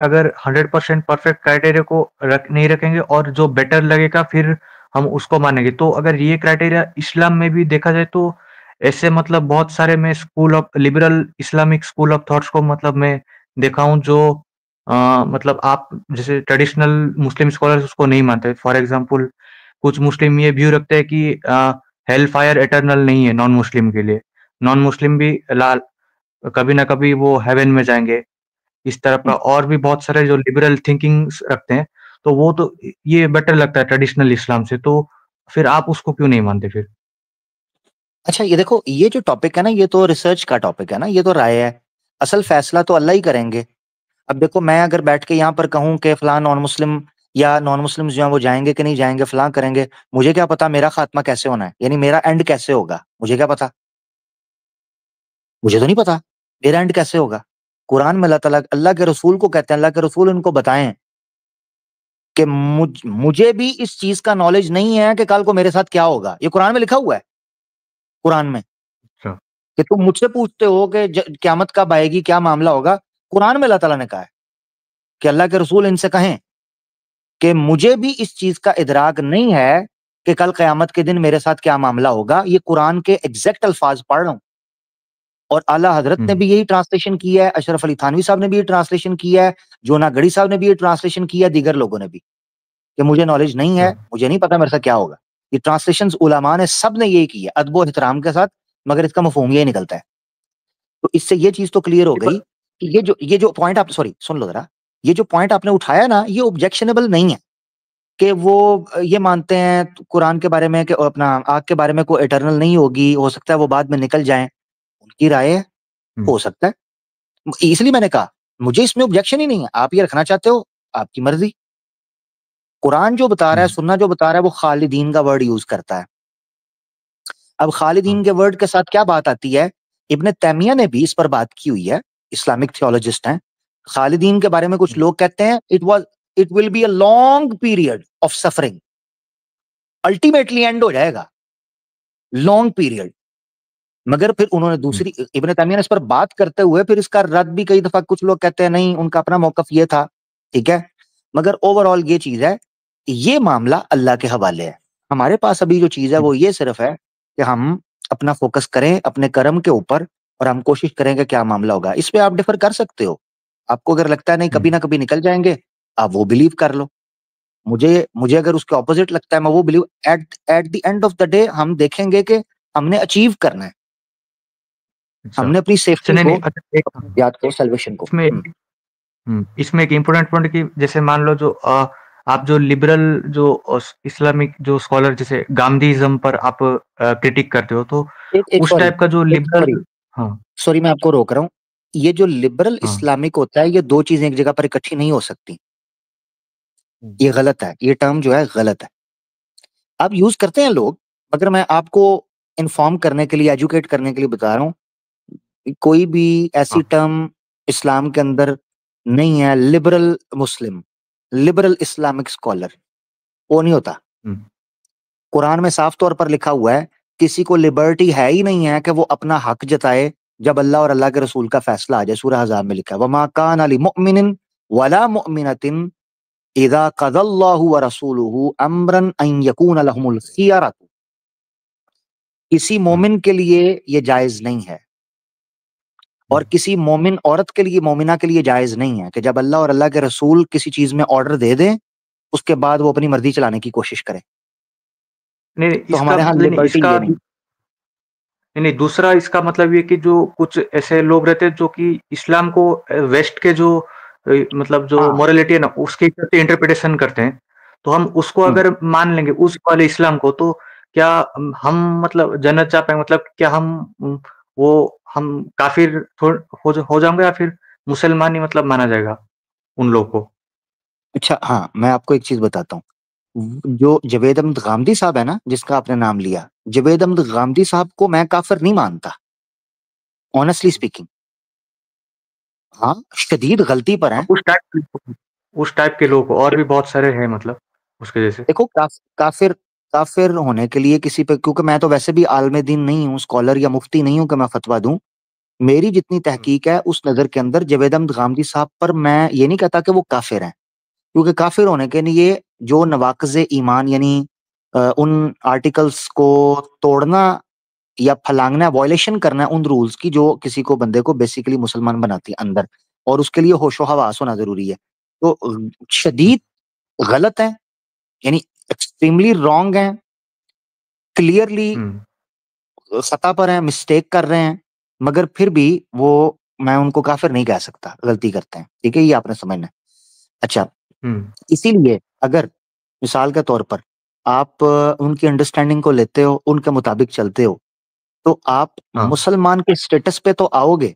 अगर 100% perfect criteria को नहीं रखेंगे और जो बेटर लगेगा फिर हम उसको मानेंगे। तो अगर ये क्राइटेरिया इस्लाम में भी देखा जाए तो ऐसे मतलब बहुत सारे मैं school of liberal Islamic school of thoughts को मतलब मैं देखा हूँ जो मतलब आप जैसे ट्रेडिशनल मुस्लिम स्कॉलर्स उसको नहीं मानते। फॉर एग्जांपल कुछ मुस्लिम ये व्यू रखते हैं कि हेल फायर इटर्नल नहीं है नॉन मुस्लिम के लिए। नॉन मुस्लिम भी लाल कभी ना कभी वो हेवन में जाएँगे। इस तरह का और भी बहुत सारे जो लिबरल थिंकिंग्स रखते हैं, तो वो तो ये बेटर लगता है ट्रेडिशनल इस्लाम से, तो फिर आप उसको क्यों नहीं मानते फिर? अच्छा, ये देखो, ये जो टॉपिक है ना, ये तो रिसर्च का टॉपिक है ना, ये तो राय है। असल फैसला तो अल्लाह ही करेंगे। अब देखो, मैं अगर बैठ के यहाँ पर कहूँ कि फलां नॉन मुस्लिम या नॉन मुस्लिम्स जो हैं वो जाएँगे कि नहीं जाएँगे, फलां करेंगे, मुझे क्या पता मेरा खात्मा कैसे होना है? यानी मेरा एंड कैसे होगा? मुझे क्या पता? मुझे तो नहीं पता, मेरा एंड कैसे होगा? कुरान में अल्लाह के रसूल को कहते हैं, अल्लाह के रसूल इनको बताएँ कि मुझे भी इस चीज़ का नॉलेज नहीं है कि कल को मेरे साथ क्या होगा? ये कुरान में लिखा हुआ है, कुरान में। अच्छा। कि तुम मुझसे पूछते हो कि क़यामत कब आएगी, क्या मामला होगा? कुरान में अल्लाह ताला ने कहा है कि अल्लाह के रसूल इनसे कहें कि मुझे भी इस चीज़ का इदराक नहीं है कि कल क़यामत के दिन मेरे साथ क्या मामला होगा। ये कुरान के एग्ज़ैक्ट अल्फ़ाज़ पढ़ रहा हूँ और आला हज़रत ने हुँ, भी यही ट्रांसलेशन किया है, अशरफ अली थानवी साहब ने भी ये ट्रांसलेशन किया है, जोना गढ़ी साहब ने भी ये ट्रांसलेशन किया है, दीगर लोगों ने भी, कि मुझे नॉलेज नहीं अच्छा। है, मुझे नहीं पता मेरे साथ क्या होगा। ये ट्रांसलेशंस उलमा ने सब ने यही की है, अदब और एहतराम के साथ, मगर इसका मफ़हूम यही निकलता है। तो इससे ये चीज़ तो क्लियर हो ये गई प कि ये जो पॉइंट आप सॉरी सुन लो ज़रा, ये जो पॉइंट आपने उठाया ना, ये ऑब्जेक्शनेबल नहीं है कि वो ये मानते हैं कुरान के बारे में कि अपना आग के बारे में कोई इटर्नल नहीं होगी, हो सकता है वो बाद में निकल जाएँ, उनकी राय है, हुँ, हो सकता है। इसलिए मैंने कहा, मुझे इसमें ऑब्जेक्शन ही नहीं है, आप ये रखना चाहते हो, आपकी मर्ज़ी। कुरान जो बता रहा हुँ, है, सुन्ना जो बता रहा है, वो खालिदीन का वर्ड यूज़ करता है। अब हाँ, खालिदीन के वर्ड के साथ क्या बात आती है, इब्न तैमिया ने भी इस पर बात की हुई है, इस्लामिक थियोलॉजिस्ट हैं। खालिदीन के बारे में कुछ हुँ, लोग कहते हैं it will be a long period of suffering, ultimately and हो जाएगा, लॉन्ग पीरियड। मगर फिर उन्होंने हुँ, दूसरी इब्न तैमिया ने इस पर बात करते हुए फिर इसका रद्द भी कई दफा कुछ लोग कहते हैं नहीं, उनका अपना मौकफ ये था, ठीक है? मगर ओवरऑल ये चीज़ है, ये मामला अल्लाह के हवाले है। हमारे पास अभी जो चीज़ है हुँ, वो ये सिर्फ है कि हम अपना फ़ोकस करें अपने कर्म के ऊपर और हम कोशिश करें कि क्या मामला होगा। इस पे आप डिफ़र कर सकते हो। आपको अगर लगता है नहीं हुँ। कभी ना कभी निकल जाएँगे, आप वो बिलीव कर लो। मुझे मुझे अगर उसके ऑपोज़िट लगता है मैं वो believe at at the end of the day हम देखेंगे कि हमने अचीव करना है। अच्छा। हमने अपनी अच्छा, सेफ्टी नहीं, को, नहीं, अच्छा एक अपनी जात को, सैल्वेशन को। इसमें हुँ, इसमें एक इम्पोर्टेंट पॉइंट कि जैसे मान लो जो आप जो लिबरल जो इस्लामिक जो स्कॉलर जैसे गांधीइज्म पर आप क्रिटिक करते हो तो एक एक उस सॉरी टाइप का जो एक सॉरी लिबरल। हाँ, सॉरी मैं आपको रोक रहा हूँ। ये जो लिबरल हाँ। इस्लामिक होता है, ये 2 चीज़ें एक जगह पर इकट्ठी नहीं हो सकती। हुँ, ये गलत है, ये टर्म जो है गलत है। अब यूज़ करते हैं लोग, मगर मैं आपको इन्फॉर्म करने के लिए, एजुकेट करने के लिए बता रहा हूँ, कि कोई भी ऐसी हाँ। टर्म इस्लाम के अंदर नहीं है, लिबरल मुस्लिम, लिबरल इस्लामिक स्कॉलर, वो नहीं होता। हुँ, कुरान में साफ तौर पर लिखा हुआ है, किसी को लिबर्टी है ही नहीं है कि वो अपना हक जताए, जब अल्लाह और अल्लाह के रसूल का फैसला आ जाए। सूरह अहज़ाब में लिखा है, वमा कान लिमुमिनिन वला मुमिनतिन इज़ा क़ज़ल्लाहु व रसूलुहु अम्रन अन यकून लहुमुल खियरतु। किसी हाँ, मोमिन के लिए ये जायज़ नहीं है हुँ। और किसी मोमिन औरत के लिए, मोमिना के लिए जायज़ नहीं है कि जब अल्लाह और अल्लाह के रसूल किसी चीज़ में ऑर्डर दे दें, उसके बाद वो अपनी मर्ज़ी चलाने की कोशिश करें। नहीं, नहीं, तो इसका हमारे यहाँ नहीं, नहीं, लिबर्टी ये नहीं है। नहीं, नहीं, दूसरा इसका मतलब ये कि जो कुछ ऐसे लोग रहते हैं जो कि इस्लाम को वेस्ट के जो मतलब जो हाँ, मोरालिटी है ना उसके हिसाब से इंटरप्रिटेशन करते हैं। तो हम उसको हुँ। अगर मान लेंगे उस वाले इस्लाम को तो क्या हम मतलब जन्नत जा पाएँगे? मतलब क्या हम वो हम काफ़िर हो जाएँगे या फिर मुसलमान ही मतलब माना जाएगा उन लोगों को? अच्छा, हाँ, मैं आपको एक चीज़ बताता हूँ। जो जावेद अहमद गामदी साहब है ना, जिसका आपने नाम लिया, जावेद अहमद गामदी साहब को मैं काफ़िर नहीं मानता, ऑनेस्टली स्पीकिंग। हाँ, शदीद गलती पर हैं। उस टाइप के लोग और भी बहुत सारे हैं मतलब उसके जैसे। देखो, काफ़िर काफ़िर होने के लिए किसी पे, क्योंकि मैं तो वैसे भी आलिम दीन नहीं हूँ, स्कॉलर या मुफ्ती नहीं हूँ कि मैं फ़तवा दूँ। मेरी जितनी हुँ, तहकीक है उस नज़र के अंदर जावेद अहमद गामदी साहब पर मैं ये नहीं कहता कि वो काफ़िर हैं, क्योंकि काफ़िर होने के लिए जो नवाक़िज़ ईमान यानी उन आर्टिकल्स को तोड़ना या फलांगना, वॉयलेशन करना है उन रूल्स की जो किसी को बंदे को बेसिकली मुसलमान बनाती है अंदर, और उसके लिए होशो-हवास होना ज़रूरी है। तो हुँ, शदीद गलत है, यानी एक्सट्रीमली रॉन्ग है, क्लियरली हुँ, खता पर हैं, मिस्टेक कर रहे हैं, मगर फिर भी वो मैं उनको काफ़िर नहीं कह सकता, गलती करते हैं, ठीक है? ये आपने समझना है। अच्छा, हुँ, इसीलिए अगर मिसाल के तौर पर आप उनकी अंडरस्टैंडिंग को लेते हो, उनके मुताबिक चलते हो, तो आप हाँ, मुसलमान के स्टेटस पे तो आओगे,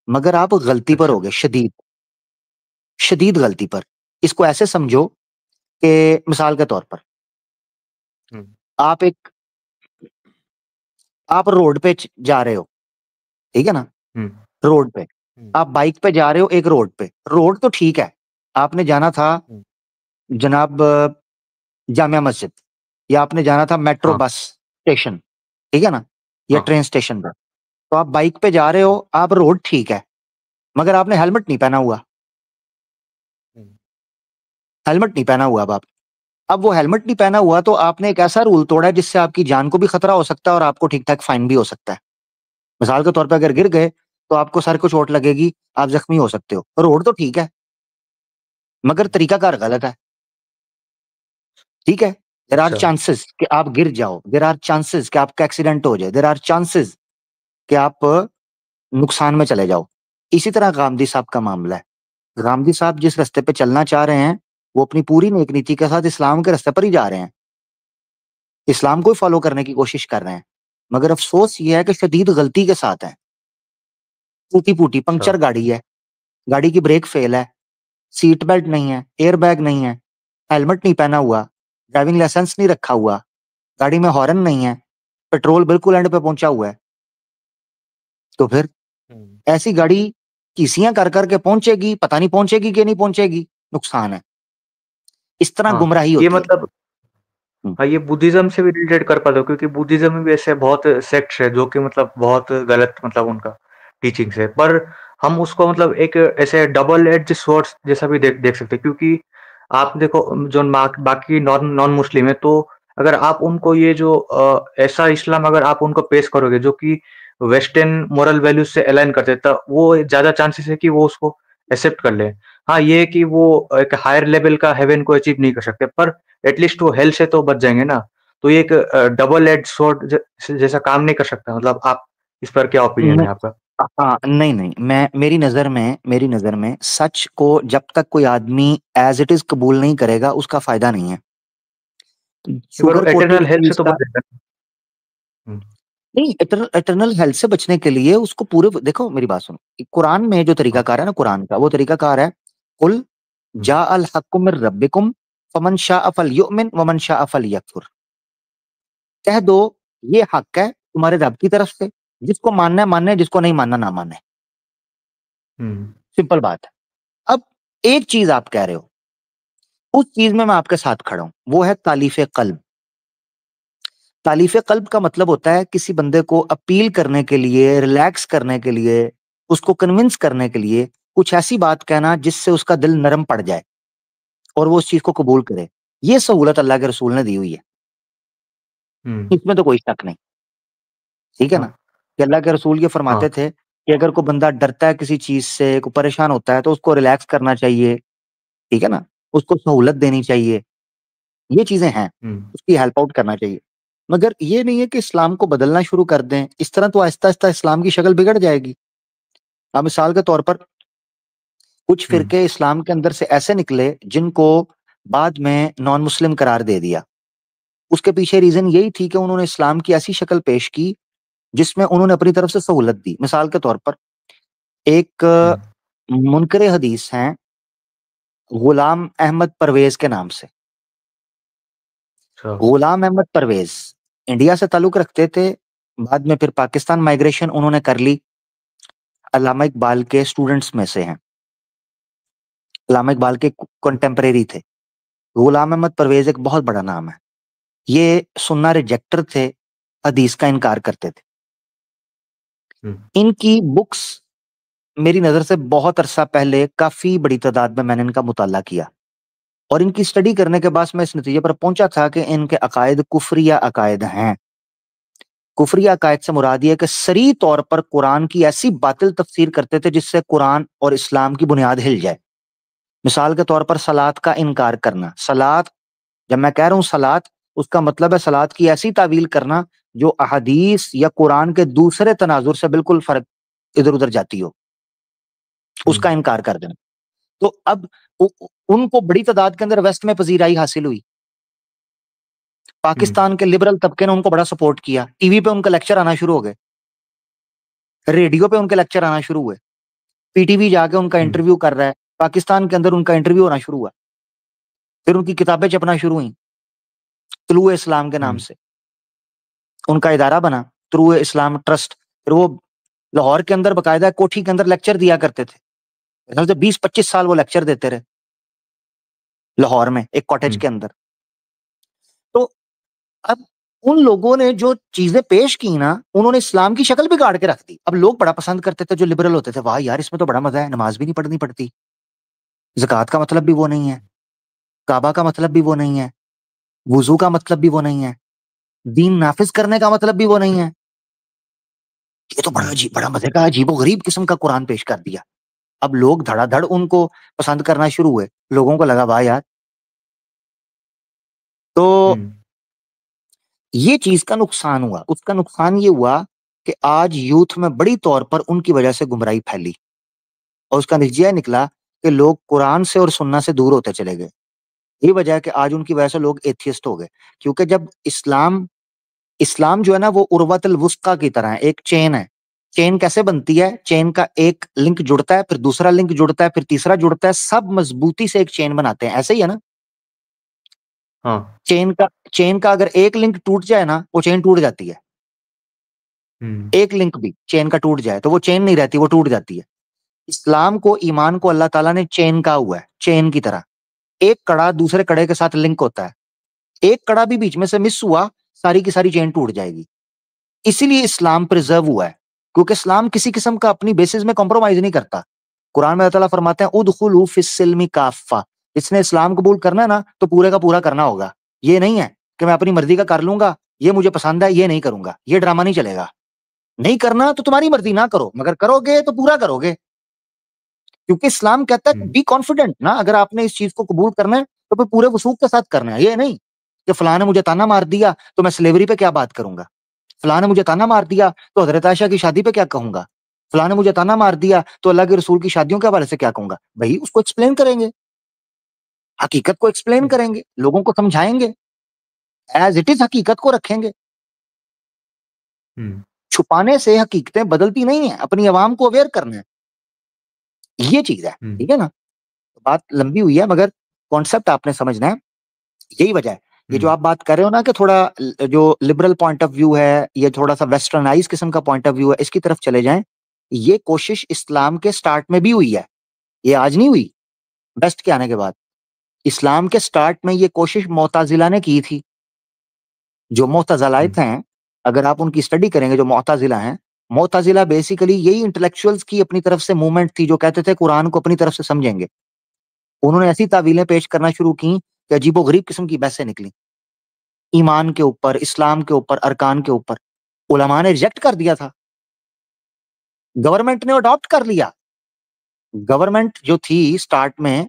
मगर आप गलती पर अच्छा, होगे, शदीद, शदीद गलती पर। इसको ऐसे समझो कि मिसाल के तौर पर हुँ, आप एक आप रोड पे जा रहे हो, ठीक है ना? हुँ, रोड पे। हुँ, आप बाइक पे जा रहे हो एक रोड पे। रोड तो ठीक है, आपने जाना था हुँ, जनाब जामिया मस्जिद, या आपने जाना था मेट्रो हाँ, बस स्टेशन, ठीक है ना? या हाँ, ट्रेन स्टेशन पे। तो आप बाइक पे जा रहे हो, हुँ, आप रोड ठीक है, मगर आपने हेलमेट नहीं पहना हुआ। हुँ, हेलमेट नहीं पहना हुआ अब वो हेलमेट नहीं पहना हुआ तो आपने एक ऐसा रूल तोड़ा है जिससे आपकी जान को भी खतरा हो सकता है और आपको ठीक-ठाक फाइन भी हो सकता है। मिसाल के तौर पे अगर गिर गए, तो आपको सर को चोट लगेगी, आप ज़ख्मी हो सकते हो। रोड तो ठीक है, मगर हुँ, तरीकाकार गलत है, ठीक है? देयर आर अच्छा, चांसेस कि आप गिर जाओ, देयर आर चांसेस कि आपका एक्सीडेंट हो जाए, देयर आर चांसेस कि आप नुकसान में चले जाओ। इसी तरह गामदी साहब का मामला है। गामदी साहब जिस रास्ते पे चलना चाह रहे हैं, वो अपनी पूरी नेक नीति के साथ इस्लाम के रास्ते पर ही जा रहे हैं। इस्लाम को ही फ़ॉलो करने की कोशिश कर रहे हैं। मगर अफ़सोस ये है कि शदीद गलती के साथ हैं। टूटी-फूटी अच्छा, पंक्चर गाड़ी है, गाड़ी की ब्रेक फ़ेल है, सीट बेल्ट नहीं है, एयरबैग नहीं है, हेलमेट नहीं पहना हुआ, ड्राइविंग लाइसेंस नहीं रखा हुआ, गाड़ी में हॉर्न नहीं है, पेट्रोल बिल्कुल एंड पे पहुँचा हुआ है। तो फिर हुँ, ऐसी गाड़ी कीसियाँ कर के पहुँचेगी, पता नहीं पहुँचेगी कि नहीं पहुँचेगी, नुकसान है। इस तरह हाँ, गुमराही ये होती है। मतलब हुँ, हाँ, ये बुद्धिज़्म से भी रिलेटेड कर पाते हो क्योंकि बुद्धिज़्म में भी ऐसे बहुत सेक्ट्स है जो कि मतलब बहुत गलत मतलब उनका टीचिंग्स है। पर हम उसको मतलब एक ऐसे डबल एड्ज स्वॉर्ड्स जैसा भी देख देख सकते हैं क्योंकि आप देखो जो बाकी नॉन नॉन मुस्लिम है तो अगर आप उनको ये जो ऐसा इस्लाम अगर आप उनको पेश करोगे जो कि वेस्टर्न मोरल वैल्यूज से अलाइन करते हैं, तो वो ज़्यादा चांसेस है कि वो उसको एक्सेप्ट कर लें। हाँ, ये है कि वो एक हायर लेवल का हेवन को अचीव नहीं कर सकते पर एटलीस्ट वो हेल से तो बच जाएँगे ना। तो ये एक डबल एज स्वॉर्ड जैसा काम नहीं कर सकता। मतलब आप इस पर क्या ओपिनियन न है आपका? हाँ, नहीं, मैं मेरी नज़र में सच को जब तक कोई आदमी एज़ इट इज़ कबूल नहीं करेगा, उसका फ़ायदा नहीं है। पर वो शुगर कोटेड इटर्नल हेल से चीज़ तो का बच जाएगा ना। हुँ, नहीं, इटर्नल हेल्थ से बचने के लिए उसको पूरे देखो मेरी बात सुनो, कुरान में जो हाँ, तरीकाकार है ना कुरान का, वो तरीकाकार है, कुल हुँ, जाअल हक्कु मिर रब्बिकुम फमन शाअ फलयुमिन वमन शाअ फलयकफुर। कह दो, ये हक है तुम्हारे रब की तरफ से, जिसको मानना है माने, जिसको नहीं मानना ना माने। हुँ, सिंपल बात है। अब एक चीज़ आप कह रहे हो, उस चीज़ में मैं आपके साथ खड़ा हूँ, वो है तालीफ़े क़ल्ब। तालीफ़े क़ल्ब का मतलब होता है किसी बंदे को अपील करने के लिए, रिलैक्स करने के लिए, उसको कन्विंस करने के लिए, कुछ ऐसी बात कहना जिससे उसका दिल नरम पड़ जाए और वो उस चीज़ को कबूल करे। ये सहूलत अल्लाह के रसूल ने दी हुई है, हुँ, इसमें तो कोई शक नहीं, ठीक है ना? हाँ, कि अल्लाह के रसूल ये हाँ, फरमाते थे कि अगर कोई बंदा डरता है किसी चीज़ से, कोई परेशान होता है तो उसको रिलैक्स करना चाहिए, ठीक है ना? उसको सहूलत देनी चाहिए, ये चीज़ें हैं, हुँ, उसकी हेल्प आउट करना चाहिए। मगर ये नहीं है कि इस्लाम को बदलना शुरू कर दें, इस तरह तो आहिस्ता-आहिस्ता इस्लाम की शक्ल बिगड़ जाएगी। अब मिसाल के तौर पर कुछ हुँ, फ़िरके इस्लाम के अंदर से ऐसे निकले जिनको बाद में नॉन मुस्लिम करार दे दिया। उसके पीछे रीज़न यही थी कि उन्होंने इस्लाम की ऐसी शक्ल पेश की जिसमें उन्होंने अपनी तरफ से सहूलत दी। मिसाल के तौर पर एक हुँ, मुनकरे हदीस हैं गुलाम अहमद परवेज़ के नाम से। अच्छा, गुलाम अहमद परवेज़ इंडिया से ताल्लुक़ रखते थे, बाद में फिर पाकिस्तान माइग्रेशन उन्होंने कर ली। अल्लामा इकबाल के स्टूडेंट्स में से हैं। अल्लामा इकबाल के कंटेम्परेरी थे। गुलाम अहमद परवेज़ एक बहुत बड़ा नाम है। ये सुन्ना रिजेक्टर थे, हदीस का इनकार करते थे। इनकी बुक्स मेरी नजर से बहुत अरसा पहले काफी बड़ी तादाद में मैंने इनका मुताला किया, और इनकी स्टडी करने के बाद मैं इस नतीजे पर पहुंचा था कि इनके अकायद कुफरिया अकायद हैं। कुफरिया अकायद से मुराद ये है कि सरी तौर पर कुरान की ऐसी बातिल तफसीर करते थे जिससे कुरान और इस्लाम की बुनियाद हिल जाए। मिसाल के तौर पर सलात का इनकार करना। सलात, जब मैं कह रहा हूं सलात, उसका मतलब है सलात की ऐसी तावील करना जो अहदीस या कुरान के दूसरे तनाजुर से बिल्कुल फर्क इधर उधर जाती हो, उसका इनकार कर देना। तो अब उनको बड़ी तादाद के अंदर वेस्ट में पजीराई हासिल हुई। पाकिस्तान के लिबरल तबके ने उनको बड़ा सपोर्ट किया, टीवी पे उनके लेक्चर आना शुरू हो गए, रेडियो पे उनके लेक्चर आना शुरू हुए, पीटीवी जाके उनका इंटरव्यू कर रहा है, पाकिस्तान के अंदर उनका इंटरव्यू होना शुरू हुआ, फिर उनकी किताबें छपना शुरू हुई तुलुए इस्लाम के नाम से। उनका इदारा बना तुलुए इस्लाम ट्रस्ट, फिर वो लाहौर के अंदर बकायदा कोठी के अंदर लेक्चर दिया करते थे। 20-25 साल वो लेक्चर देते रहे लाहौर में एक कॉटेज के अंदर। तो अब उन लोगों ने जो चीजें पेश की ना, उन्होंने इस्लाम की शक्ल बिगाड़ के रख दी। अब लोग बड़ा पसंद करते थे जो लिबरल होते थे, वाह यार इसमें तो बड़ा मजा है, नमाज भी नहीं पढ़नी पड़ती, ज़कात का मतलब भी वो नहीं है, काबा का मतलब भी वो नहीं है, वुजू का मतलब भी वो नहीं है, दीन नाफिज करने का मतलब भी वो नहीं है। ये तो बड़ा अजीब, बड़ा मजे का अजीबो गरीब किस्म का कुरान पेश कर दिया। अब लोग धड़ाधड़ उनको पसंद करना शुरू हुए, लोगों को लगा वाह यार। तो ये चीज का नुकसान हुआ। उसका नुकसान ये हुआ कि आज यूथ में बड़ी तौर पर उनकी वजह से गुमराही फैली, और उसका नतीजा निकला कि लोग कुरान से और सुन्ना से दूर होते चले गए। ये वजह है कि आज उनकी वजह से लोग एथियस्ट हो गए, क्योंकि जब इस्लाम इस्लाम जो है ना वो उर्वतुल वुस्का की तरह है, एक चेन है। चेन कैसे बनती है? चेन का एक लिंक जुड़ता है, फिर दूसरा लिंक जुड़ता है, फिर तीसरा जुड़ता है, सब मजबूती से एक चेन बनाते हैं। ऐसे ही है ना? हाँ। चेन का अगर एक लिंक टूट जाए ना, वो चेन टूट जाती है। एक लिंक भी चेन का टूट जाए तो वो चेन नहीं रहती, वो टूट जाती है। इस्लाम को, ईमान को अल्लाह ताला ने चेन कहा हुआ है, चेन की तरह। एक कड़ा दूसरे कड़े के साथ लिंक होता है, एक कड़ा भी बीच में से मिस हुआ, सारी की सारी चेन टूट जाएगी। इसीलिए इस्लाम प्रिजर्व हुआ है, क्योंकि इस्लाम किसी किस्म का अपनी बेसिस में कॉम्प्रोमाइज नहीं करता। कुरान में अल्लाह ताला फरमाते हैं उदखुलू फिस्सिल्मी काफ़ा, इसने इस्लाम कबूल करना है ना तो पूरे का पूरा करना होगा। ये नहीं है कि मैं अपनी मर्जी का कर लूंगा, ये मुझे पसंद है ये नहीं करूंगा, ये ड्रामा नहीं चलेगा। नहीं करना तो तुम्हारी मर्जी, ना करो, मगर करोगे तो पूरा करोगे। क्योंकि इस्लाम कहता है बी कॉन्फिडेंट ना, अगर आपने इस चीज को कबूल करना है तो फिर पूरे वसूख के साथ करना है। ये नहीं कि फलां ने मुझे ताना मार दिया तो मैं स्लेवरी पे क्या बात करूंगा, फलां ने मुझे ताना मार दिया तो हजरत आयशा की शादी पे क्या कहूंगा, फलां ने मुझे ताना मार दिया तो अल्लाह के रसूल की शादियों के हवाले से क्या कहूंगा। भाई उसको एक्सप्लेन करेंगे, हकीकत को एक्सप्लेन करेंगे, लोगों को समझाएंगे, एज इट इज हकीकत को रखेंगे। छुपाने से हकीकतें बदलती नहीं है, अपनी आवाम को अवेयर करना है, ये चीज है। ठीक है ना? बात लंबी हुई है मगर कॉन्सेप्ट आपने समझना है। यही वजह है, ये जो आप बात कर रहे हो ना कि थोड़ा जो लिबरल पॉइंट ऑफ व्यू है, ये थोड़ा सा वेस्टर्नाइज किस्म का पॉइंट ऑफ व्यू है, इसकी तरफ चले जाएं। ये कोशिश इस्लाम के स्टार्ट में भी हुई है, ये आज नहीं हुई वेस्ट के आने के बाद। इस्लाम के स्टार्ट में ये कोशिश मोताजिला ने की थी। जो मोतज़िलाइत हैं, अगर आप उनकी स्टडी करेंगे, जो मोतज़िला हैं, मोतज़िला बेसिकली यही इंटेलेक्चुअल्स की अपनी तरफ से मूवमेंट थी जो कहते थे कुरान को अपनी तरफ से समझेंगे। उन्होंने ऐसी तावीलें पेश करना शुरू की कि अजीबो-गरीब किस्म की बहसें निकली। ईमान के ऊपर, इस्लाम के ऊपर, अरकान के ऊपर। उलमा ने रिजेक्ट कर दिया था। गवर्नमेंट ने अडॉप्ट कर लिया। गवर्नमेंट जो थी स्टार्ट में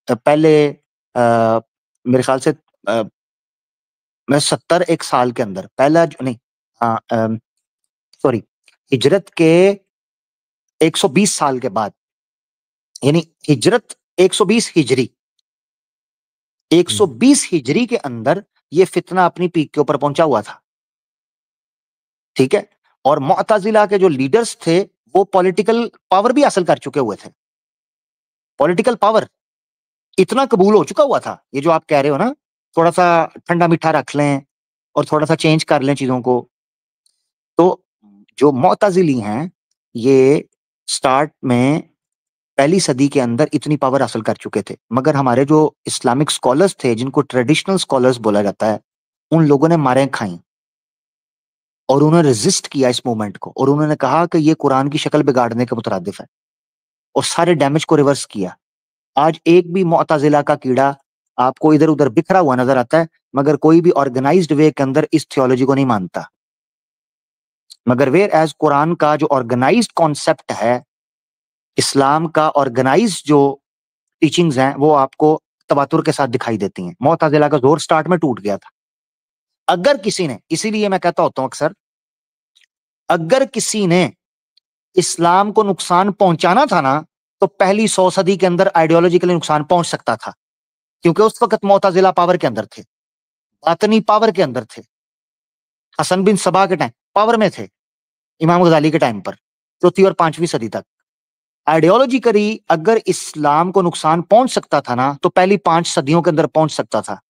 पहले मेरे ख्याल से मैं 71 साल के अंदर पहला जो नहीं, सॉरी, हिजरत के 120 साल के बाद, यानी हिजरत 120 हिजरी, 120 हिजरी के अंदर ये फितना अपनी पीक के ऊपर पहुंचा हुआ था। ठीक है? और मुअतजिला के जो लीडर्स थे वो पॉलिटिकल पावर भी हासिल कर चुके हुए थे। पॉलिटिकल पावर इतना कबूल हो चुका हुआ था। ये जो आप कह रहे हो ना, थोड़ा सा ठंडा मीठा रख लें और थोड़ा सा चेंज कर लें चीजों को। तो जो मुअतजिली हैं, ये स्टार्ट में पहली सदी के अंदर इतनी पावर हासिल कर चुके थे, मगर हमारे जो इस्लामिक स्कॉलर्स थे, जिनको ट्रेडिशनल स्कॉलर्स बोला जाता है, उन लोगों ने मारें खाई। और उन्होंने रेजिस्ट किया इस मूवमेंट को, और उन्होंने कहा कि ये कुरान की शक्ल बिगाड़ने के मुतरादिफ है, और सारे डैमेज को रिवर्स किया। आज एक भी मुअतजिला का कीड़ा आपको इधर उधर बिखरा हुआ नजर आता है, मगर कोई भी ऑर्गेनाइज्ड वे के अंदर इस थियोलॉजी को नहीं मानता। मगर वेयर एज कुरान का जो ऑर्गेनाइज्ड कॉन्सेप्ट है, इस्लाम का ऑर्गेनाइज्ड जो टीचिंग्स हैं, वो आपको तवातुर के साथ दिखाई देती हैं। मुअतजिला का जोर स्टार्ट में टूट गया था। अगर किसी ने, इसीलिए मैं कहता होता हूं अक्सर, अगर किसी ने इस्लाम को नुकसान पहुंचाना था ना, तो पहली 100 सदी के अंदर आइडियोलॉजिकली नुकसान पहुंच सकता था, क्योंकि उस वक्त मुअतजिला पावर के अंदर थे, बातनी पावर के अंदर थे। हसन बिन सबा के टाइम पावर में थे, इमाम गजाली के टाइम पर, 4वीं और 5वीं सदी तक। आइडियोलॉजिकली अगर इस्लाम को नुकसान पहुंच सकता था ना, तो पहली 5 सदियों के अंदर पहुंच सकता था।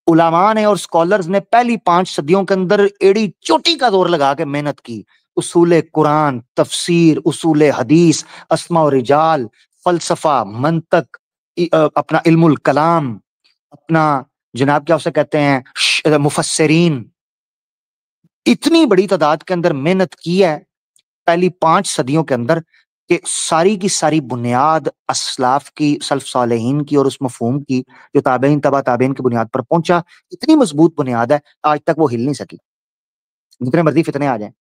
उलामा ने और स्कॉलर्स ने पहली 5 सदियों के अंदर एड़ी चोटी का जोर लगा के मेहनत की। उसूले कुरान, तफसीर, उसूले हदीस, अस्मा और रिजाल, फलसफा, मंतक, अपना इल्मुल कलाम, अपना जनाब क्या उसे कहते हैं मुफस्सिरीन, इतनी बड़ी तादाद के अंदर मेहनत की है पहली 5 सदियों के अंदर, कि सारी की सारी बुनियाद असलाफ की, सल्फ सालेहीन की और उस मफहूम की जो ताबेइन तबा ताबेइन की बुनियाद पर पहुंचा, इतनी मजबूत बुनियाद है, आज तक वो हिल नहीं सकी, जितने मर्जी फितने आ जाएं।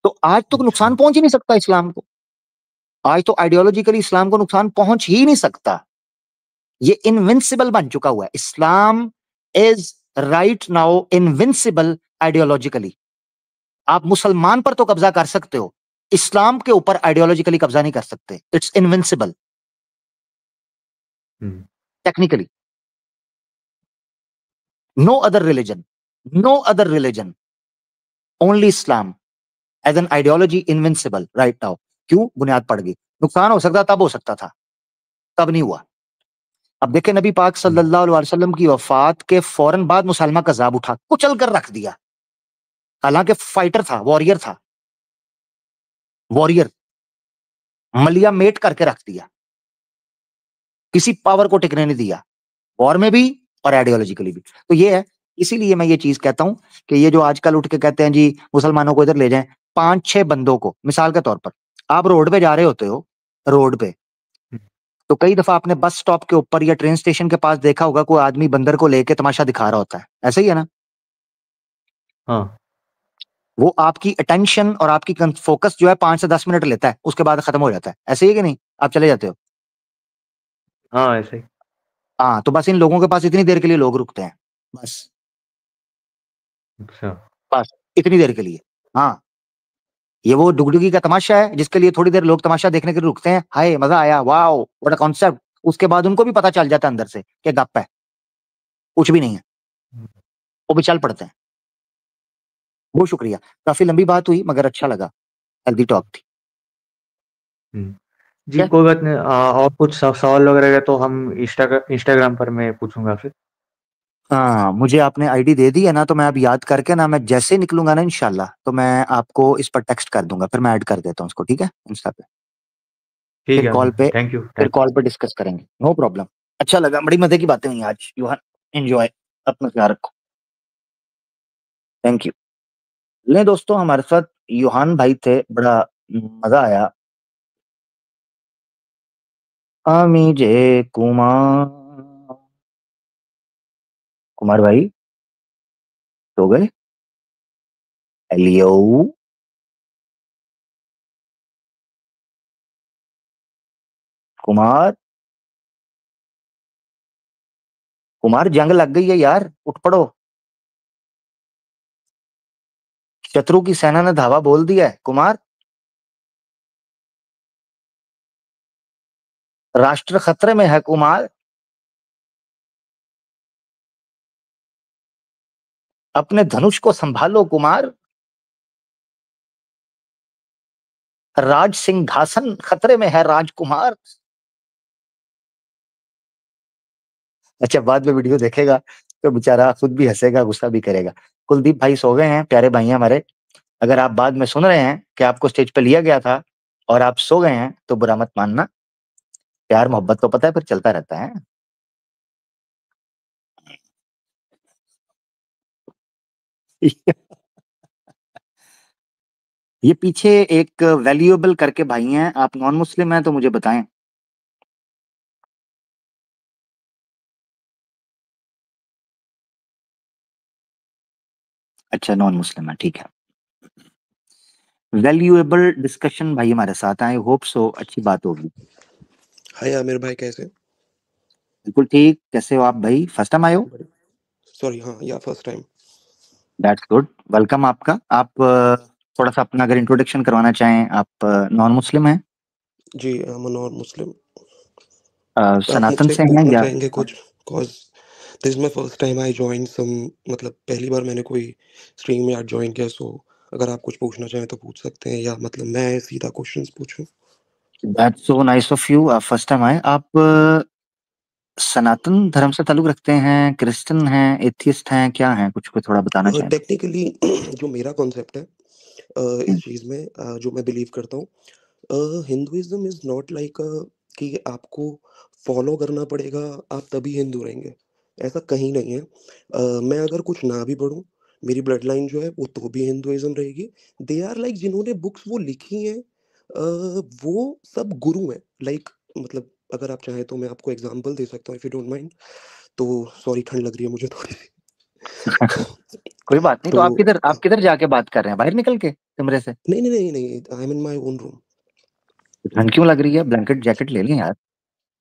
तो आज तो अच्छा। नुकसान पहुंच ही नहीं सकता इस्लाम को। आज तो आइडियोलॉजिकली इस्लाम को नुकसान पहुंच ही नहीं सकता। ये इनविंसिबल बन चुका हुआ है। Islam is right now invincible ideologically. आप मुसलमान पर तो कब्जा कर सकते हो, इस्लाम के ऊपर आइडियोलॉजिकली कब्जा नहीं कर सकते। It's invincible hmm. Technically. No other religion, no other religion, only Islam as an ideology invincible right now. क्यों? बुनियाद पड़ गई। नुकसान हो सकता तब हो सकता था, तब नहीं हुआ। अब देखें, नबी पाक हम्म। सल्लल्लाहु अलैहि वसल्लम की वफात के फौरन बाद मुसलमा कज़ाब उठा कुचल कर रख दिया। हालांकि फाइटर था, वॉरियर था, वॉरियर, मलिया मेट करके रख दिया, किसी पावर को टिकने नहीं दिया, वॉर में भी और आइडियोलॉजिकली भी। तो ये है, इसीलिए मैं ये चीज कहता हूं कि ये जो आजकल उठ के कहते हैं जी मुसलमानों को इधर ले जाएं, 5-6 बंदों को, मिसाल के तौर पर आप रोड पे जा रहे होते हो, रोड पे, हम्म। तो कई दफा आपने बस स्टॉप के ऊपर या ट्रेन स्टेशन के पास देखा होगा कोई आदमी बंदर को लेके तमाशा दिखा रहा होता है, ऐसे ही है ना? हाँ। वो आपकी अटेंशन और आपकी फोकस जो है 5 से 10 मिनट लेता है, उसके बाद खत्म हो जाता है, ऐसे ही है कि नहीं? आप चले जाते हो। हाँ, ऐसे ही। हाँ, तो बस इन लोगों के पास इतनी देर के लिए लोग रुकते हैं, बस, अच्छा। बस इतनी देर के लिए। हाँ, ये वो डुगडुगी का तमाशा है जिसके लिए थोड़ी देर लोग तमाशा देखने के लिए रुकते हैं, हाय मजा आया, वाओ व्हाट अ कॉन्सेप्ट। उसके बाद उनको भी पता चल जाता है अंदर से कि गप है, कुछ भी नहीं है, हम्म। वो भी चल पड़ते हैं। बहुत शुक्रिया, काफी लंबी बात हुई मगर अच्छा लगा, हेल्दी टॉक थी। हम्म। जी, क्या? कोई बात नहीं। और कुछ सवाल वगैरह रहे तो हम इंस्टाग्राम पर मैं पूछूंगा फिर। हाँ, मुझे आपने आईडी दे दी है ना, तो मैं अब याद करके ना, मैं जैसे ही निकलूंगा ना इंशाल्लाह, तो मैं आपको इस पर टेक्स्ट कर दूंगा, फिर मैं ऐड कर देता हूँ उसको, ठीक है, इंस्टा पे। ठीक फिर है। कॉल पे, थैंक यू, फिर थैंक कॉल पे डिस्कस करेंगे, नो प्रॉब्लम। अच्छा लगा, बड़ी मजे की बातें हुई आज यूहान। एंजॉय, अपना ख्याल रखो। Thank you. ले दोस्तों, हमारे साथ यूहान भाई थे, बड़ा मजा आया। आमी जे कुमार, कुमार भाई सो गए? हेलियो, कुमार, कुमार जंग लग गई है यार, उठ पड़ो। शत्रु की सेना ने धावा बोल दिया है कुमार, राष्ट्र खतरे में है कुमार, अपने धनुष को संभालो कुमार, राज सिंहासन खतरे में है राजकुमार। अच्छा, बाद में वीडियो देखेगा तो बेचारा खुद भी हंसेगा, गुस्सा भी करेगा। कुलदीप भाई सो गए हैं, प्यारे भाई हैं हमारे। अगर आप बाद में सुन रहे हैं कि आपको स्टेज पे लिया गया था और आप सो गए हैं, तो बुरा मत मानना, प्यार मोहब्बत तो पता है फिर चलता रहता है। ये पीछे एक वैल्यूएबल करके भाई हैं, आप नॉन मुस्लिम हैं तो मुझे बताएं। अच्छा, नॉन मुस्लिम है, ठीक है। वैल्यूएबल डिस्कशन भाई हमारे साथ आए, होप सो अच्छी बात होगी। हाय आमिर भाई, कैसे? बिल्कुल ठीक। कैसे हो आप भाई? फर्स्ट टाइम आए हो? सॉरी, हाँ, या first time. That's good, welcome आपका। आप थोड़ा सा अपना अगर इंट्रोडक्शन करवाना चाहें। आप नॉन मुस्लिम हैं? जी, आई एम नॉन मुस्लिम। आप सनातन मुझसे से हैं पूछना या? चाहेंगे कुछ? Cause this is my first time I join some, मतलब पहली बार मैंने कोई स्ट्रीम में आज ज्वाइन किया। सो अगर आप कुछ पूछना चाहें तो पूछ सकते हैं, या मतलब मैं सीधा क्वेश्चंस पूछूं? That's so nice of you. आप फर्स्ट टाइम आए। आप सनातन धर्म से ताल्लुक रखते हैं, क्रिश्चियन हैं, एथियस्ट हैं, क्या हैं? कुछ को थोड़ा बताना चाहें तो। टेक्निकली जो मेरा कॉन्सेप्ट है इस चीज़ में, जो मैं बिलीव करता हूँ, हिंदुइज्म इज नॉट लाइक कि आपको फॉलो करना पड़ेगा, आप तभी हिंदू रहेंगे। ऐसा कहीं नहीं है। मैं अगर कुछ ना भी पढ़ूं, मेरी ब्लड लाइन जो है वो तो भी हिंदुइज्म रहेगी। दे आर लाइक, जिन्होंने बुक्स वो लिखी हैं, वो सब गुरु हैं। लाइक मतलब अगर आप चाहें तो मैं आपको एग्जांपल दे सकता हूँ, इफ यू डोंट माइंड। तो सॉरी, ठंड लग रही है मुझे थोड़ी सी। कोई बात नहीं। तो तो आप किधर जाके बात कर रहे हैं? बाहर निकल के कमरे से? नहीं नहीं नहीं नहीं, I am in my own room. ठंड क्यों लग रही है? ब्लैंकेट जैकेट ले लें यार,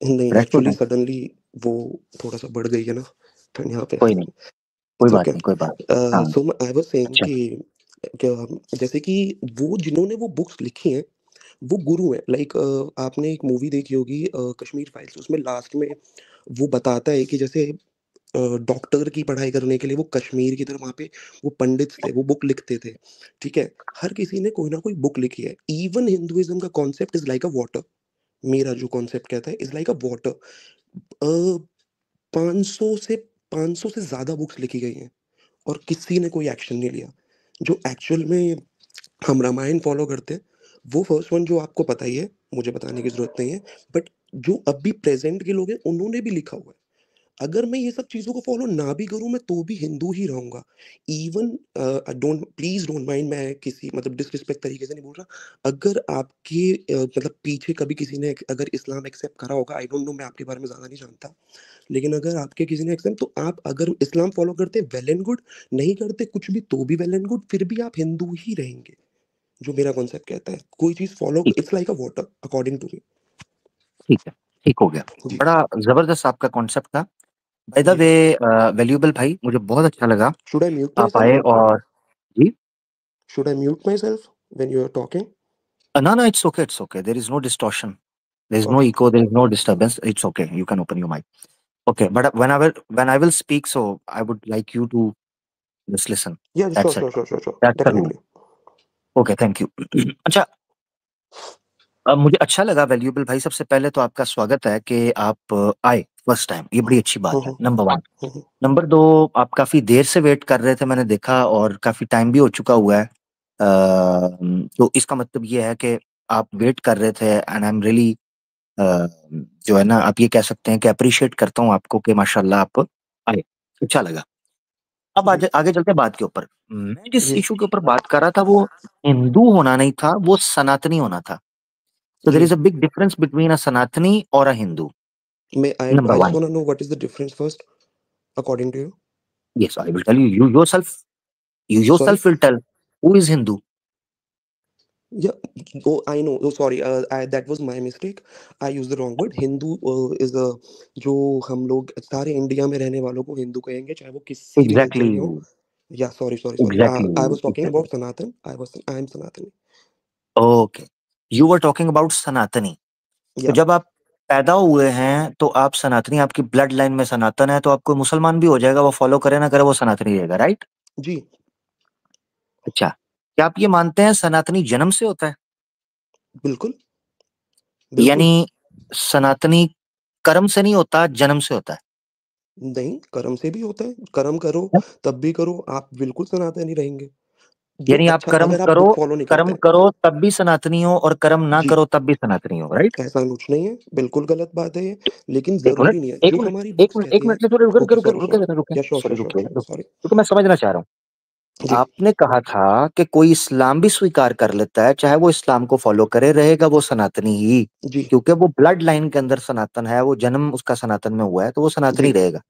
नहीं, फ्रेश हो एक्चुअली जाए। सडनली वो थोड़ा सा बढ़ गई है ना ठंड यहाँ पे। कोई नहीं, कोई इट्स बात ओके। नहीं, कोई बात। हाँ। सो आई वाज सेइंग अच्छा। कि क्या, जैसे कि वो जिन्होंने वो बुक्स लिखी हैं वो गुरु हैं। लाइक आपने एक मूवी देखी होगी, कश्मीर फाइल्स। उसमें लास्ट में वो बताता है कि जैसे डॉक्टर की पढ़ाई करने के लिए वो कश्मीर की तरफ वहाँ पे वो पंडित थे, वो बुक लिखते थे। ठीक है, हर किसी ने कोई ना कोई बुक लिखी है। इवन हिंदुइज्म का concept is like a water. मेरा जो कॉन्सेप्ट कहता है इज लाइक अ वाटर। 500 से ज्यादा बुक्स लिखी गई हैं और किसी ने कोई एक्शन नहीं लिया। जो एक्चुअल में हम रामायण फॉलो करते हैं, वो फर्स्ट वन जो आपको पता ही है, मुझे बताने की जरूरत नहीं है। बट जो अभी प्रेजेंट के लोग हैं उन्होंने भी लिखा हुआ है। अगर मैं ये सब चीज़ों को फ़ॉलो ना भी करूँ, मैं तो भी हिंदू ही रहूँगा। Even don't, please don't mind, मैं किसी मतलब डिसरिस्पेक्ट तरीके से नहीं बोल रहा। अगर आपके मतलब पीछे कभी किसी ने अगर इस्लाम एक्सेप्ट करा होगा, आई डोंट नो, मैं आपके बारे में ज़्यादा नहीं जानता। लेकिन अगर आपके किसी ने एक्सेप्ट, तो आप अगर इस्लाम फ़ॉलो करते हैं, वेल एंड गुड। नहीं करते कुछ भी, तो भी वेल एंड गुड, फिर भी आप हिंदू ही रहेंगे। जो मेरा कॉन्सेप्ट कहता है, कोई चीज़ फ़ॉलो, ठीक है, it's like a water according to me. ठीक है, ठीक हो गया। जी। बड़ा जबरदस्त आपका कॉन्सेप्ट था। बाय द जी। वे, वैल्यूएबल भाई, मुझे बहुत अच्छा लगा शुड आई म्यूट माई आप सेल्फ? आए। और जी, should I mute myself when you are talking? no, no, it's okay, it's okay. There is no distortion, there is no okay. echo, there is no disturbance. It's okay. You can open your mic. Okay, but when I will speak, so I would like you to just listen. Yeah, sure, That's it. sure, sure, sure, sure. That's the rule. Definitely. Okay, thank you. अच्छा, अब मुझे अच्छा लगा valuable भाई। सबसे पहले तो आपका स्वागत है कि आप आए फर्स्ट टाइम, ये बड़ी अच्छी बात है, हम्म, नंबर 1। हम्म, नंबर 2, आप काफ़ी देर से वेट कर रहे थे, मैंने देखा, और काफ़ी टाइम भी हो चुका हुआ है। तो इसका मतलब ये है कि आप वेट कर रहे थे, एंड आई एम रियली जो है ना, आप ये कह सकते हैं कि एप्रिशिएट करता हूँ आपको कि माशाल्लाह आप आए। अच्छा लगा। अब जी। आगे आगे चलते हैं बात के ऊपर। मैं जिस जी। इश्यू के ऊपर बात कर रहा था वो हिंदू होना नहीं था, वो सनातनी होना था। So there ji. is a big difference between a Sanatani or a Hindu. मैं Number I just one. want to know what is the difference first, according to you. Yes, I will tell you. You Sorry. yourself will tell who is Hindu. Yeah. Oh, I know. Oh, sorry. That was my mistake. I used the wrong word. Hindu is a, जो हम लोग सारे India में रहने वालों को हिंदू कहेंगे, चाहे वो किसी भी कल्चर के हो। Exactly. या sorry sorry sorry, I Exactly. was talking Exactly. about Sanatan. I am Sanatani. Okay. You were talking about Sanatani. तो Yeah. जब आप पैदा हुए हैं तो आप सनातनी, आपकी ब्लड लाइन में सनातन है, तो आप कोई मुसलमान भी हो जाएगा, वो फॉलो करे ना करे, वो सनातनी रहेगा, राइट? जी। अच्छा, क्या आप ये मानते हैं सनातनी जन्म से होता है? बिल्कुल। बिल्कुल। यानी सनातनी कर्म से नहीं होता, जन्म से होता है? नहीं, कर्म से भी होता है। कर्म करो, तब भी करो, आप बिल्कुल सनातनी रहेंगे। जो यानी आप अच्छा, कर्म अगर आप करो, बुक फॉलो नहीं करते कर्म हैं। करो तब भी सनातनी हो, और कर्म ना जी। करो तब भी सनातनी हो, राइट? ऐसा कुछ नहीं है, बिल्कुल गलत बात है ये। लेकिन 1 मिनट, ज़रूरी नहीं है, 1 जो मिनट, हमारी 1 बुक्स मिनट, 1 कहती हैं। मिनट, थोड़े रुके, रुके, ओके, रुके, सॉरी, रुके सॉरी। ज़रा, रुके, या श्योर, सॉरी, श्योर, श्योर, रुकिए, श्योर, रुक सॉरी। रुको, मैं समझना चाह रहा हूँ। जी, आपने कहा था कि कोई इस्लाम भी स्वीकार कर लेता है, चाहे वो इस्लाम को फॉलो करे, रहेगा वो सनातनी ही, जी, क्योंकि वो ब्लड लाइन के अंदर सनातन है, वो जन्म उसका सनातन में हुआ है, तो वो जी, सनातनी रहेगा।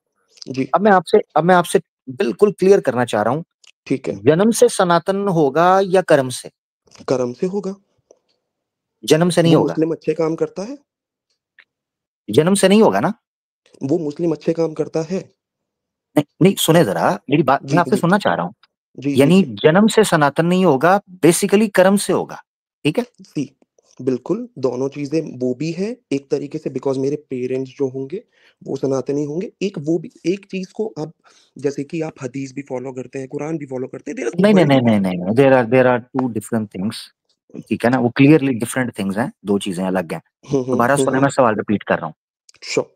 जी, अब मैं आपसे बिल्कुल क्लियर करना चाह रहा हूँ, ठीक है। जन्म से सनातन होगा या कर्म से? कर्म से होगा। जन्म से नहीं वो होगा। मुस्लिम अच्छे काम करता है, जन्म से नहीं होगा ना? वो मुस्लिम अच्छे काम करता है। नहीं नहीं, सुने जरा मेरी बात, मैं जी, आपसे जी, सुनना चाह रहा हूँ। जी, जी, यानी जी। जन्म से सनातन नहीं होगा, बेसिकली कर्म से होगा। ठीक है। सी बिल्कुल, दोनों चीज़ें वो भी है एक तरीके से, बिकॉज़ मेरे पेरेंट्स जो होंगे, वो सनातनी होंगे। एक वो भी एक चीज़ को आप, जैसे कि आप हदीस भी फ़ॉलो करते हैं, कुरान भी फ़ॉलो करते हैं, देयर इज़ नहीं नहीं नहीं वर्ल्ड। नहीं नहीं, there are two different things. ठीक है ना, वो क्लियरली डिफरेंट थिंग्स हैं, दो चीजें अलग हैं। हुँ, हुँ, दोबारा हुँ, सुने, हुँ। मैं सवाल रिपीट कर रहा हूँ। श्योर।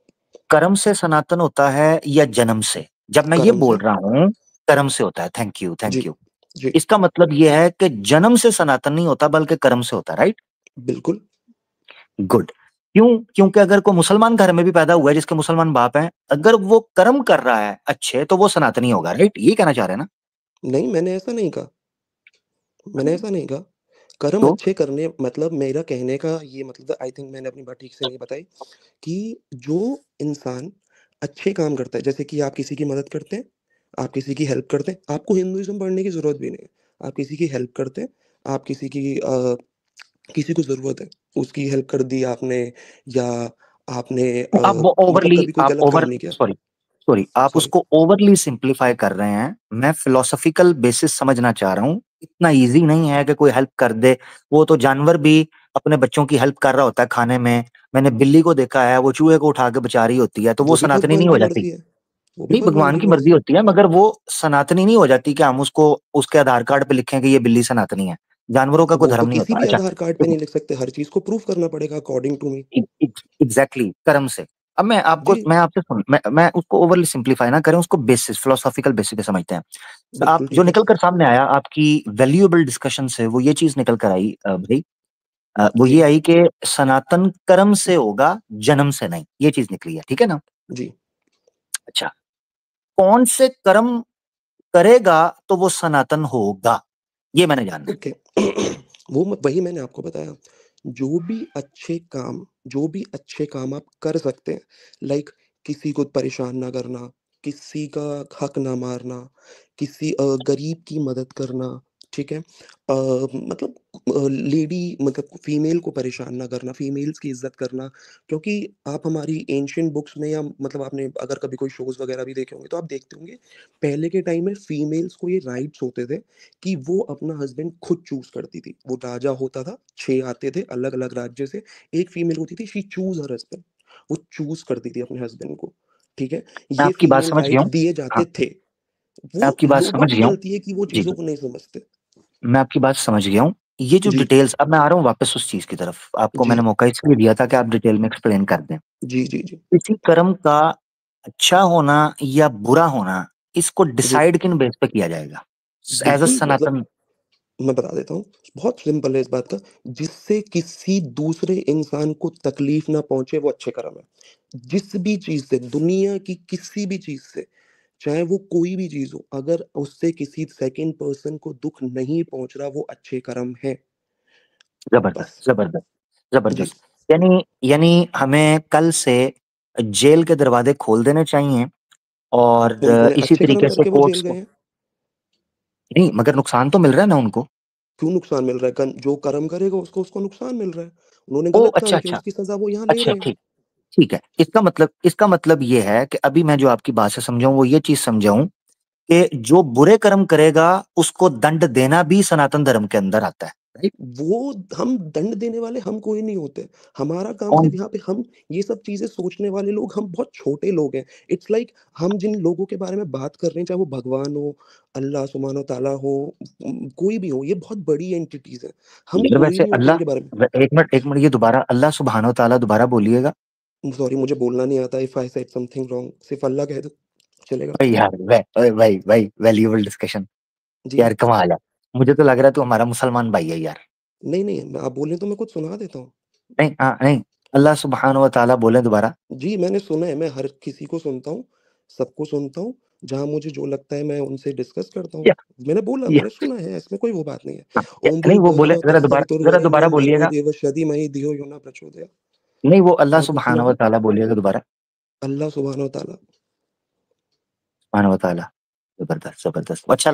कर्म से सनातन होता है या जन्म से? जब मैं ये कर्म बोल से। रहा हूँ कर्म से होता है, थैंक यू जी, थैंक यू, जी, इसका मतलब ये है कि जन्म से सनातन नहीं होता बल्कि कर्म से होता है, राइट? बिल्कुल। गुड। क्यों? क्योंकि अगर कोई मुसलमान घर में भी पैदा हुआ है जिसके मुसलमान बाप हैं, अगर वो कर्म कर रहा है अच्छे, तो वो सनातनी होगा, राइट? ये कहना चाह रहे हैं ना? नहीं, मैंने ऐसा नहीं कहा, मैंने ऐसा नहीं कहा। कर्म तो अच्छे करने मतलब मेरा कहने का ये मतलब, आई थिंक मैंने अपनी बात ठीक से नहीं बताई, कि जो इंसान अच्छे काम करता है, जैसे कि आप किसी की मदद करते हैं, आप किसी की हेल्प करते हैं, आपको हिंदुइज़्म पढ़ने की ज़रूरत भी नहीं है। आप किसी की हेल्प करते हैं, आप किसी को ज़रूरत है, उसकी हेल्प कर दी आपने, या आपने आप वो मतलब ओवरली कभी कोई आप गलत काम ओवर नहीं किया। सॉरी सॉरी आप सॉरी। उसको ओवरली सिंप्लीफाई कर रहे हैं। मैं फिलोसॉफिकल बेसिस समझना चाह रहा हूँ। इतना इजी नहीं है कि कोई हेल्प कर दे। वो तो जानवर भी अपने बच्चों की हेल्प कर रहा होता है खाने में। मैंने बिल्ली को देखा है, वो चूहे को उठा के बचा रही होती है, तो वो वो भी सनातनी भगवान नहीं की हो जाती। मर्ज़ी है, वो भी नहीं, भगवान भगवान की की मर्जी मर्ज़ी है। होती है, मगर वो सनातनी नहीं हो जाती कि हम उसको उसके आधार कार्ड पे लिखें कि ये बिल्ली सनातनी है। जानवरों का कोई वो तो धर्म नहीं किसी होता। भी अच्छा, आधार कार्ड पे नहीं लिख सकते, हर चीज़ को प्रूव करना पड़ेगा अकॉर्डिंग टू मी। एग्जैक्टली कर्म से। अब जी, मैं आपसे सुन मैं उसको ओवरली सिंप्लीफाई ना करें, उसको बेसिस फिलोसॉफिकल बेसिस पे समझते हैं। आप बिल्कुल जो ठीक है। निकल कर सामने आया आपकी वैल्यूएबल डिस्कशन से, वो ये चीज निकल कर आई भाई, वो जी, ये आई कि सनातन कर्म से होगा, जन्म से नहीं। ये चीज निकली है, ठीक है ना? जी, अच्छा, कौन से कर्म करेगा तो वो सनातन होगा, ये मैंने जानना है। ओके। वही मैंने आपको बताया, जो भी अच्छे काम आप कर सकते हैं, लाइक किसी को परेशान ना करना, किसी का हक ना मारना, किसी गरीब की मदद करना, ठीक है? मतलब लेडी मतलब फीमेल को परेशान ना करना, फीमेल्स की इज़्ज़त करना, क्योंकि आप हमारी एंशिएंट बुक्स में, या मतलब आपने अगर कभी कोई शोज़ वगैरह भी देखे होंगे, तो आप देखते होंगे, पहले के टाइम में फीमेल्स को ये राइट्स होते थे कि वो अपना हस्बैंड खुद चूज़ करती थी। वो राजा होता था, 6 आते थे अलग-अलग राज्य से, एक फीमेल होती थी, शी चूज़ हर हस्बैंड, वो चूज़ करती थी अपने हस्बैंड को, ठीक है? मैं ये आपकी बात फीमेल समझ गया राइट्स हूँ। दिए हाँ, जाते थे। मैं वो आपकी बात लोगों समझ की गया हूँ। गलती है कि वो जी, चीज़ों को नहीं समझते। मैं आपकी बात समझ गया हूँ। ये जो जी, डिटेल्स, अब मैं आ रहा हूँ वापस उस चीज़ की तरफ। आपको जी, मैंने मौका इसलिए दिया था कि आप डिटेल में एक्सप्लेन कर दें। जी, जी, जी, किसी कर्म का अच्छा होना या बुरा होना, इसको जी, डिसाइड किन बेस पे किया जाएगा? एज़ अ बिल्कुल मतलब सनातन। मैं बता देता हूँ, बहुत सिंपल है इस बात का, जिससे किसी दूसरे इंसान को तकलीफ ना पहुँचे वो अच्छे कर्म है। जिस भी चीज़ से, दुनिया की किसी भी चीज़ से, चाहे वो कोई भी चीज़ हो, अगर उससे किसी सेकंड पर्सन को दुःख नहीं पहुँच रहा, वो अच्छे कर्म है, ज़बरदस्त, बस। ज़बरदस्त, जी, ज़बरदस्त। यानी यानी हमें कल से जेल के दरवाज़े खोल देने चाहिए और उन्होंने इसी अच्छे कर्म तरीके से करके वो जेल कोर्ट्स गए को। हैं। नहीं, मगर नुकसान तो मिल रहा है ना उनको। क्यों नुकसान मिल रहा है? कन जो कर्म करेगा उसको उसको नुकसान मिल रहा है। उन्होंने ओह! गलत अच्छा, काम किया, अच्छा। उसकी सज़ा वो यहाँ ले अच्छा, रहे हैं। ठीक। ठीक है। इसका मतलब ये है कि अभी मैं जो आपकी बात से समझा हूँ, वो ये चीज़ समझा हूँ कि जो बुरे कर्म करेगा, उसको दंड देना भी सनातन धर्म के अंदर आता है, राइट? वो हम दंड देने वाले हम कोई नहीं होते। हमारा काम कौन? सिर्फ़ यहाँ पे, हम ये सब चीज़ें सोचने वाले लोग, हम बहुत छोटे लोग हैं। इट्स लाइक हम जिन लोगों के बारे में बात कर रहे हैं, चाहे वो भगवान हो, अल्लाह सुब्हान तआला हो, कोई भी हो, ये बहुत बड़ी एंटिटीज़ हैं। हम यार कोई वैसे नहीं होते अल्लाह, इनके बारे में। व एक मिनट, ये दोबारा अल्लाह सुब्हान व तआला दोबारा बोलिएगा। सॉरी, मुझे बोलना नहीं आता, if I said something wrong, सिर्फ़ अल्लाह कह दो, चलेगा? भाई यार, भाई वैल्यूएबल डिस्कशन। जी। यार कमाल है। मुझे तो लग रहा है तू हमारा मुसलमान भाई है यार। नहीं, नहीं, आप बोलें तो मैं कुछ सुना देता हूँ। नहीं, हाँ, नहीं, अल्लाह सुब्हान व तआला बोलें दोबारा। जी, मैंने सुना है, मैं हर किसी को सुनता हूँ, सबको सुनता हूँ। जहाँ मुझे जो लगता है मैं उनसे डिस्कस करता हूँ। या, मैंने बोला, या, मैंने सुना है, इसमें कोई वो बात नहीं है। हाँ, ओम नहीं वो बोले, भूर्भुवः जरा दोबारा तत्सवितुर्वरेण्यं बोलिएगा। भर्गो देवस्य धीमहि धियो यो न प्रचोदयात्। नहीं वो अल्लाह आपने सुना सुब्हानहू व है? तआला बोलिएगा दोबारा। अल्लाह सुब्हानहू व तआला। सुब्हानहू व तआला। जबरदस्त, जबरदस्त। अच्छा